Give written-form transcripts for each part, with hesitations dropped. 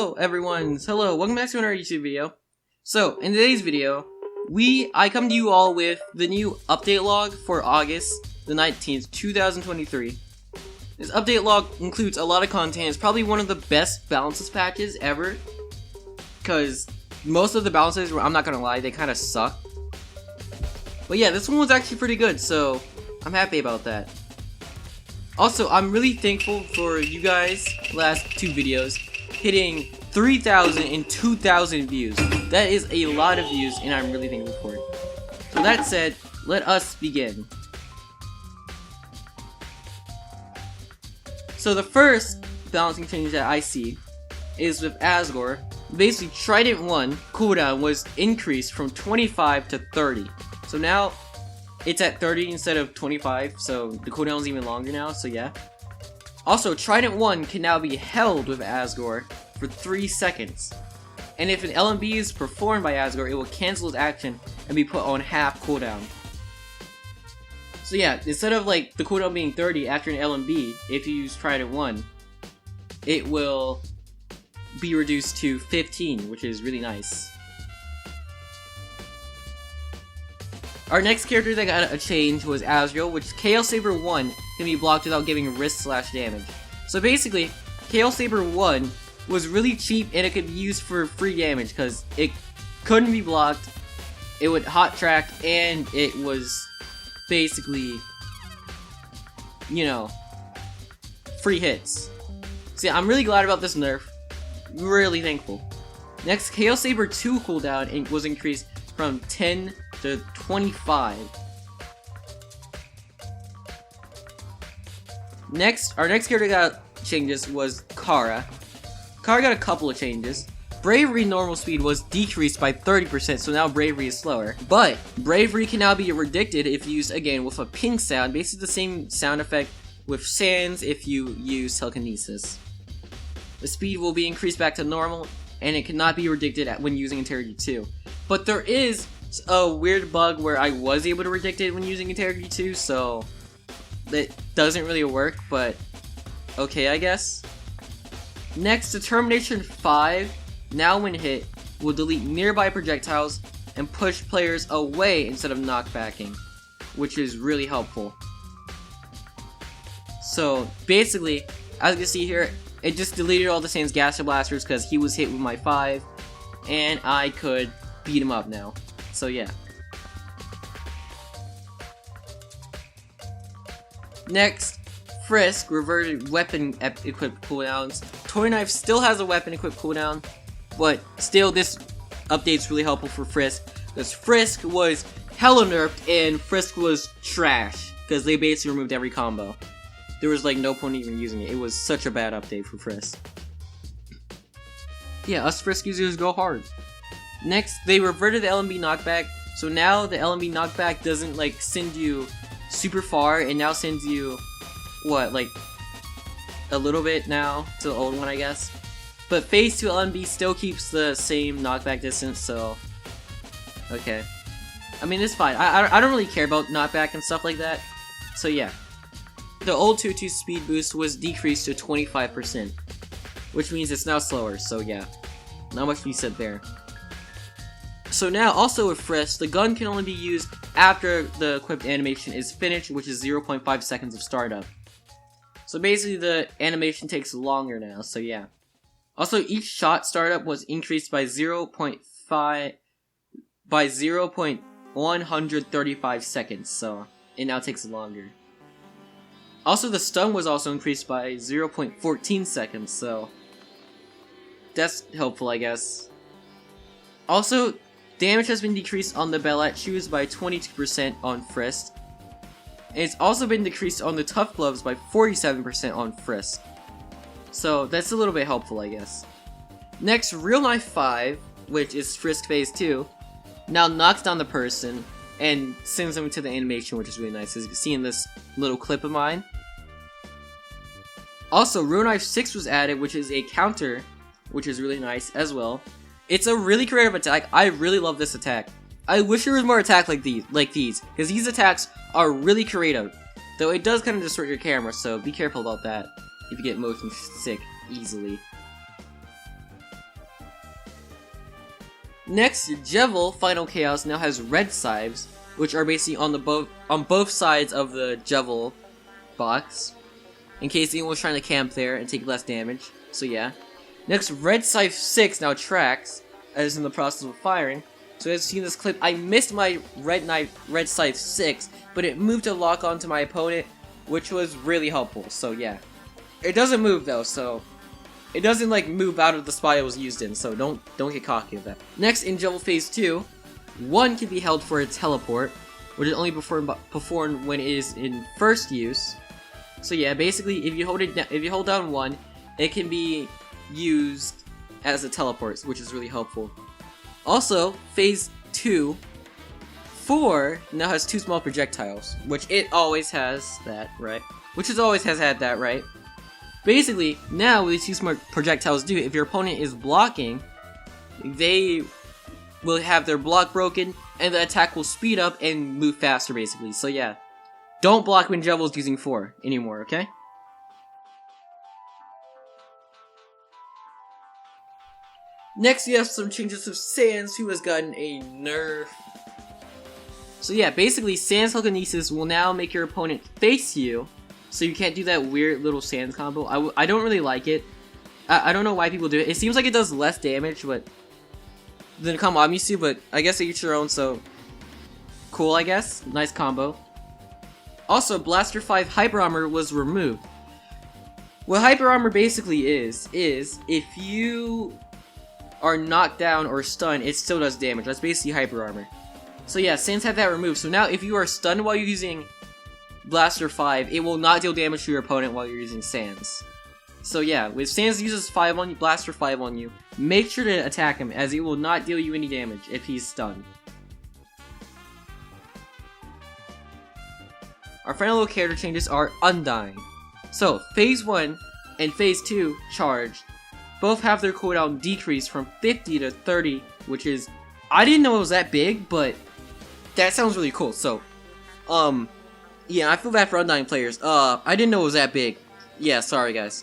Hello everyone, welcome back to another YouTube video. So, in today's video, I come to you all with the new update log for August the 19th, 2023. This update log includes a lot of content. It's probably one of the best balances patches ever, because most of the balances, I'm not gonna lie, they kind of suck. But yeah, this one was actually pretty good, so I'm happy about that. Also, I'm really thankful for you guys, last two videos, hitting 3,000 and 2,000 views. That is a lot of views, and I'm really thankful for it. So that said, let us begin. So the first balancing change that I see is with Asgore. Basically, Trident 1 cooldown was increased from 25 to 30. So now, it's at 30 instead of 25, so the cooldown is even longer now, so yeah. Also, Trident 1 can now be held with Asgore for 3 seconds. And if an LMB is performed by Asgore, it will cancel its action and be put on half cooldown. So yeah, instead of like the cooldown being 30 after an LMB, if you use Trident 1, it will be reduced to 15, which is really nice. Our next character that got a change was Azrael, which Chaos Saber 1 can be blocked without giving risk/damage. So basically, Chaos Saber 1 was really cheap and it could be used for free damage because it couldn't be blocked, it would hot track, and it was basically, you know, free hits. So yeah, I'm really glad about this nerf. Really thankful. Next, Chaos Saber 2 cooldown was increased from 10 to 25. Next, our next character got changes was Kara. Kara got a couple of changes. Bravery normal speed was decreased by 30%, so now Bravery is slower. But Bravery can now be predicted if used again with a ping sound, basically the same sound effect with Sands if you use Telekinesis. The speed will be increased back to normal, and it cannot be predicted when using Integrity 2. But there is a weird bug where I was able to predict it when using Integrity 2, so that doesn't really work, but okay, I guess. Next, Determination 5, now when hit, will delete nearby projectiles and push players away instead of knockbacking, which is really helpful. So basically, as you can see here, it just deleted all the Sans Gaster Blasters because he was hit with my 5, and I could beat him up now. So yeah. Next, Frisk reverted weapon equipped cooldowns. Toy Knife still has a weapon equipped cooldown, but still this update's really helpful for Frisk, because Frisk was hella nerfed and Frisk was trash, because they basically removed every combo. There was like no point even using it. It was such a bad update for Frisk. Yeah, us Frisk users go hard. Next, they reverted the LMB knockback, so now the LMB knockback doesn't like send you super far, and now sends you, what, like a little bit now to the old one, I guess. But phase 2 LMB still keeps the same knockback distance, so okay. I mean, it's fine. I don't really care about knockback and stuff like that, so yeah. The old 2-2 speed boost was decreased to 25%, which means it's now slower, so yeah. Not much to be said there. So now, also with Frisk, the gun can only be used after the equipped animation is finished, which is 0.5 seconds of startup. So basically the animation takes longer now, so yeah. Also, each shot startup was increased by 0.135 seconds, so it now takes longer. Also, the stun was also increased by 0.14 seconds, so that's helpful, I guess. Also, damage has been decreased on the Bellat shoes by 22% on Frisk. And it's also been decreased on the Tough Gloves by 47% on Frisk. So that's a little bit helpful, I guess. Next, Real Knife 5, which is Frisk Phase 2, now knocks down the person and sends them to the animation, which is really nice, as you can see in this little clip of mine. Also, Real Knife 6 was added, which is a counter, which is really nice as well. It's a really creative attack. I really love this attack. I wish there was more attack like these, because these attacks are really creative. Though it does kind of distort your camera, so be careful about that if you get motion sick easily. Next, Jevil Final Chaos now has red scythes, which are basically on both sides of the Jevil box, in case anyone was trying to camp there and take less damage. So yeah. Next, Red Scythe 6 now tracks, as in the process of firing. So as you see in this clip, I missed my Red Scythe 6, but it moved to lock onto my opponent, which was really helpful. So yeah. It doesn't move though, so it doesn't like move out of the spot it was used in, so don't get cocky with that. Next, in Jevil Phase 2, 1 can be held for a teleport, which is only performed when it is in first use. So yeah, basically, if you hold down 1, it can be used as a teleport, which is really helpful. Also, Phase 2, 4 now has 2 small projectiles, which it always has that, right? Which it always has had that, right? Basically, now what these 2 small projectiles do, if your opponent is blocking, they will have their block broken, and the attack will speed up and move faster, basically. So yeah, don't block when Jevil's using 4 anymore, okay? Next, we have some changes of Sans, who has gotten a nerf. So yeah, basically, Sans Telekinesis will now make your opponent face you, so you can't do that weird little Sans combo. I don't really like it. I don't know why people do it. It seems like it does less damage, but than Kamamisu, but I guess each your own, so cool, I guess. Nice combo. Also, Blaster 5 Hyper Armor was removed. What Hyper Armor basically is if you are knocked down or stunned, it still does damage. That's basically Hyper Armor. So yeah, Sans had that removed. So now if you are stunned while you're using Blaster 5, it will not deal damage to your opponent while you're using Sans. So yeah, if Sans uses 5 on you, Blaster 5 on you, make sure to attack him, as it will not deal you any damage if he's stunned. Our final little character changes are Undyne. So, Phase 1 and Phase 2 charged both have their cooldown decreased from 50 to 30, which is, I didn't know it was that big, but that sounds really cool. So, yeah, I feel bad for Undyne players. I didn't know it was that big. Yeah, sorry guys.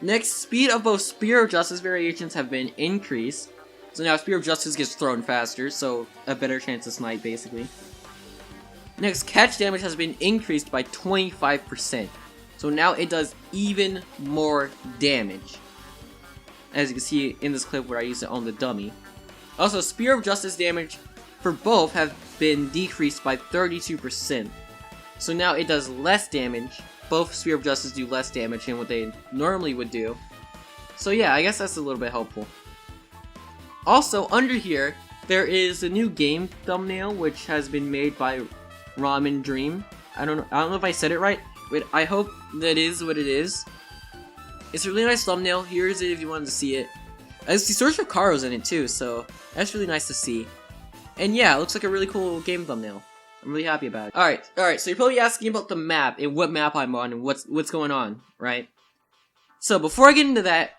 Next, speed of both Spear of Justice variations have been increased. So now Spear of Justice gets thrown faster, so a better chance to snipe, basically. Next, catch damage has been increased by 25%. So now it does even more damage, as you can see in this clip where I used it on the dummy. Also, Spear of Justice damage for both have been decreased by 32%. So now it does less damage. Both Spear of Justice do less damage than what they normally would do. So yeah, I guess that's a little bit helpful. Also, under here, there is a new game thumbnail which has been made by Ramen Dream. I don't know if I said it right, but I hope that is what it is. It's a really nice thumbnail. Here's it if you wanted to see it. I see Sorcerer Karo's in it too, so that's really nice to see. And yeah, it looks like a really cool game thumbnail. I'm really happy about it. Alright, so you're probably asking about the map and what map I'm on and what's going on, right? So before I get into that,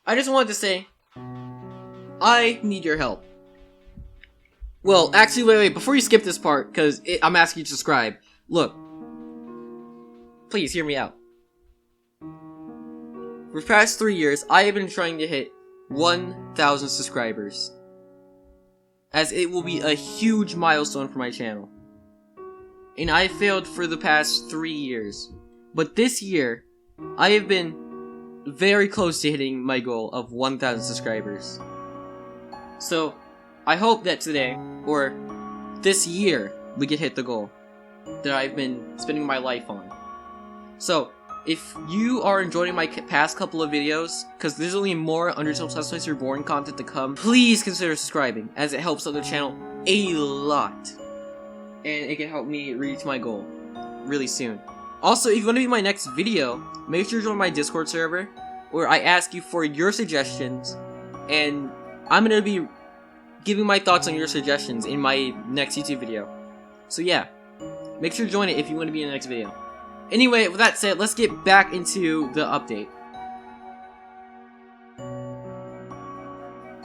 I just wanted to say, I need your help. Well, actually, wait, before you skip this part, because I'm asking you to subscribe, look, please hear me out. For the past 3 years, I have been trying to hit 1,000 subscribers, as it will be a huge milestone for my channel. And I failed for the past 3 years. But this year, I have been very close to hitting my goal of 1,000 subscribers. So, I hope that today, or this year, we can hit the goal that I've been spending my life on. So, if you are enjoying my past couple of videos, because there's only more UndertaleTestPlaceReborn content to come, please consider subscribing, as it helps out the channel a lot. And it can help me reach my goal really soon. Also, if you want to be my next video, make sure to join my Discord server, where I ask you for your suggestions, and I'm going to be giving my thoughts on your suggestions in my next YouTube video. So yeah, make sure to join it if you want to be in the next video. Anyway, with that said, let's get back into the update.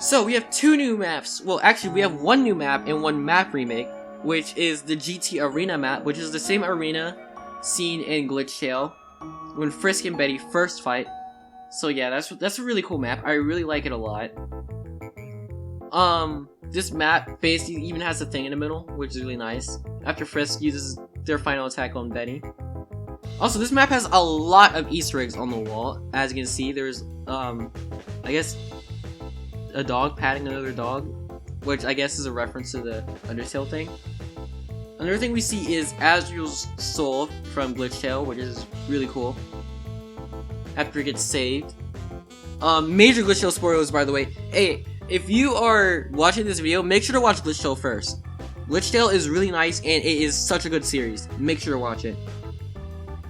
So, we have 2 new maps. Well, actually, we have 1 new map and 1 map remake, which is the GT Arena map, which is the same arena seen in Glitch Tale when Frisk and Betty first fight. So yeah, that's a really cool map. I really like it a lot. this map basically even has a thing in the middle, which is really nice. After Frisk uses their final attack on Benny. Also, this map has a lot of Easter eggs on the wall. As you can see, there's, I guess, a dog patting another dog, which I guess is a reference to the Undertale thing. Another thing we see is Azrael's soul from Glitchtail, which is really cool. After it gets saved. Major Glitchtail spoilers, by the way. Hey, if you are watching this video, make sure to watch Glitchtail first. Glitchtail is really nice, and it is such a good series. Make sure to watch it.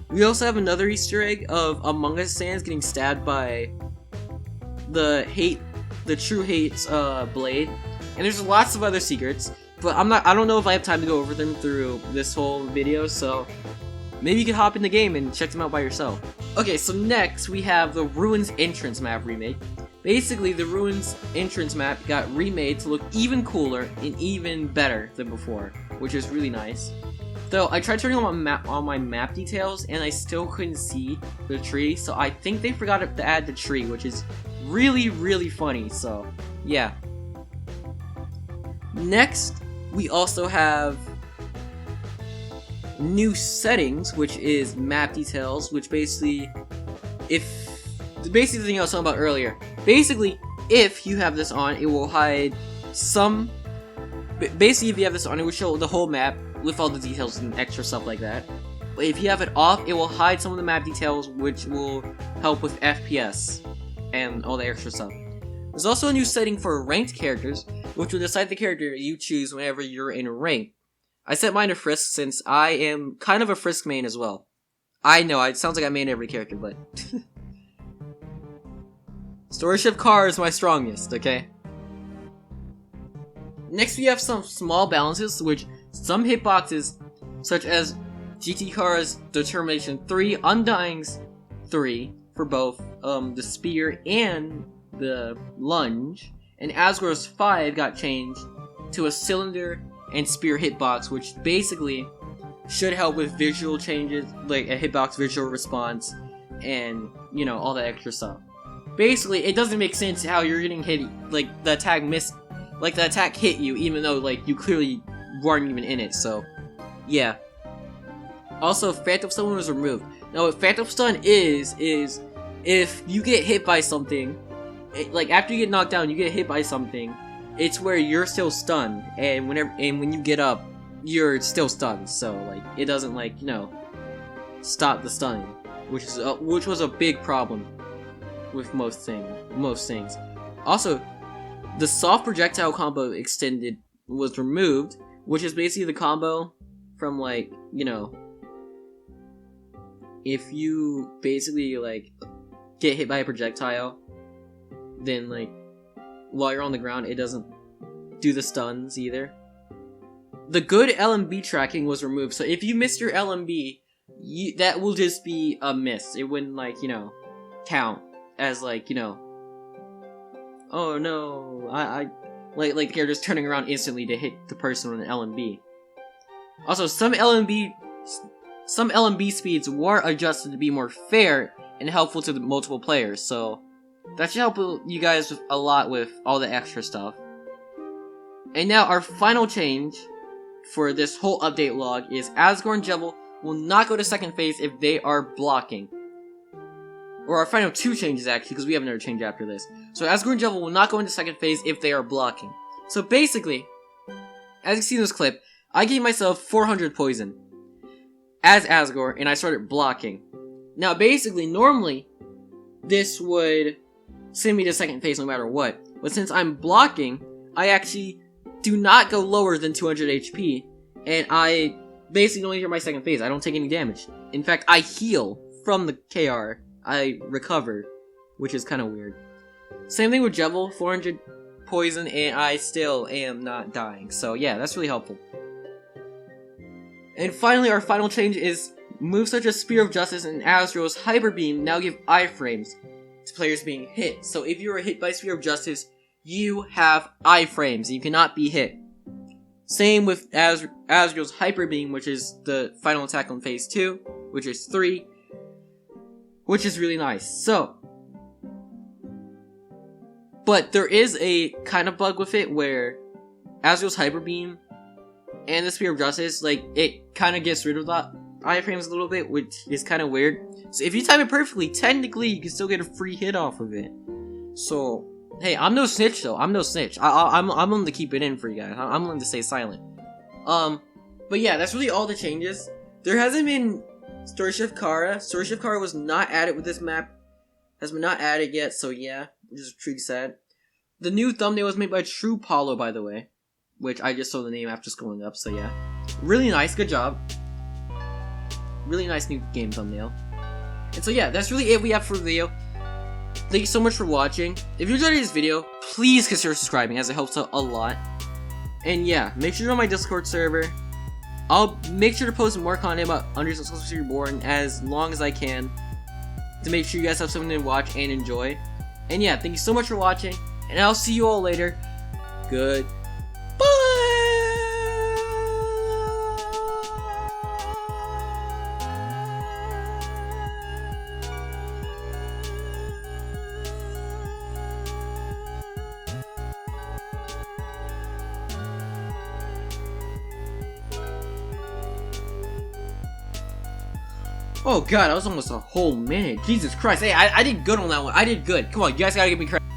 We also have another Easter egg of Among Us Sans getting stabbed by the True Hate's blade. And there's lots of other secrets, but I don't know if I have time to go over them through this whole video, so maybe you can hop in the game and check them out by yourself. Okay, so next we have the Ruins entrance map remake. Basically, the Ruins entrance map got remade to look even cooler and even better than before, which is really nice. Though, I tried turning on my map details, and I still couldn't see the tree, so I think they forgot to add the tree, which is really, really funny, so, yeah. Next, we also have new settings, which is map details, which basically, the thing I was talking about earlier. Basically, if you have this on, it will hide some, basically if you have this on, it will show the whole map, with all the details and extra stuff like that. But if you have it off, it will hide some of the map details, which will help with FPS and all the extra stuff. There's also a new setting for ranked characters, which will decide the character you choose whenever you're in rank. I set mine to Frisk since I am kind of a Frisk main as well. I know, it sounds like I main every character, but... Storage ship car is my strongest, okay? Next we have some small balances, which some hitboxes, such as GT Car's Determination 3, Undyne's 3, for both the spear and the lunge, and Asgore's 5 got changed to a cylinder and spear hitbox, which basically should help with visual changes, like a hitbox visual response, and, you know, all that extra stuff. Basically, it doesn't make sense how you're getting hit, like, the attack hit you, even though, like, you clearly weren't even in it, so, yeah. Also, Phantom Stun was removed. Now, what Phantom Stun is if you get hit by something, like, after you get knocked down, you get hit by something, it's where you're still stunned, and when you get up, you're still stunned, so, like, it doesn't, like, you know, stop the stunning, which was a big problem with most things. Also, the soft projectile combo extended was removed, which is basically the combo from, like, you know, if you basically, like, get hit by a projectile, then, like, while you're on the ground, it doesn't do the stuns either. The good LMB tracking was removed, so if you missed your LMB, that will just be a miss. It wouldn't, like, you know, count as, like, you know, oh no, like the character's turning around instantly to hit the person with an LMB. Also, some LMB speeds were adjusted to be more fair and helpful to the multiple players, so that should help you guys a lot with all the extra stuff. And now our final change for this whole update log is Asgore and Jevil will not go to second phase if they are blocking. Or our final two changes, actually, because we have another change after this. So Asgore and Jevil will not go into second phase if they are blocking. So basically, as you see in this clip, I gave myself 400 poison as Asgore, and I started blocking. Now basically, normally, this would send me to second phase no matter what. But since I'm blocking, I actually do not go lower than 200 HP, and I basically don't enter my second phase. I don't take any damage. In fact, I heal from the KR. I recover, which is kind of weird. Same thing with Jevil, 400 poison, and I still am not dying. So yeah, that's really helpful. And finally, our final change is moves such as Spear of Justice and Azrael's Hyper Beam now give iframes to players being hit. So if you are hit by Spear of Justice, you have iframes, and you cannot be hit. Same with Azrael's Hyper Beam, which is the final attack on phase 2, which is 3. Which is really nice. So, but there is a kind of bug with it where Azrael's Hyper Beam and the Spear of Justice, like, it kind of gets rid of the iframes a little bit, which is kind of weird. So if you time it perfectly, technically you can still get a free hit off of it. So, hey, I'm no snitch though. I'm no snitch. I'm willing to keep it in for you guys. I'm willing to stay silent. But yeah, that's really all the changes. There hasn't been Story Shift Kara. Story Shift Kara was not added with this map. Has been not added yet, so yeah, which is pretty sad. The new thumbnail was made by True Paulo, by the way, which I just saw the name after scrolling up, so yeah. Really nice, good job. Really nice new game thumbnail. And so yeah, that's really it we have for the video. Thank you so much for watching. If you enjoyed this video, please consider subscribing, as it helps out a lot. And yeah, make sure to join my Discord server. I'll make sure to post more content about UndertaleTestPlaceReborn as long as I can, to make sure you guys have something to watch and enjoy. And yeah, thank you so much for watching, and I'll see you all later. Goodbye! Oh god, that was almost a whole minute. Jesus Christ. Hey, I did good on that one. I did good. Come on, you guys gotta give me credit.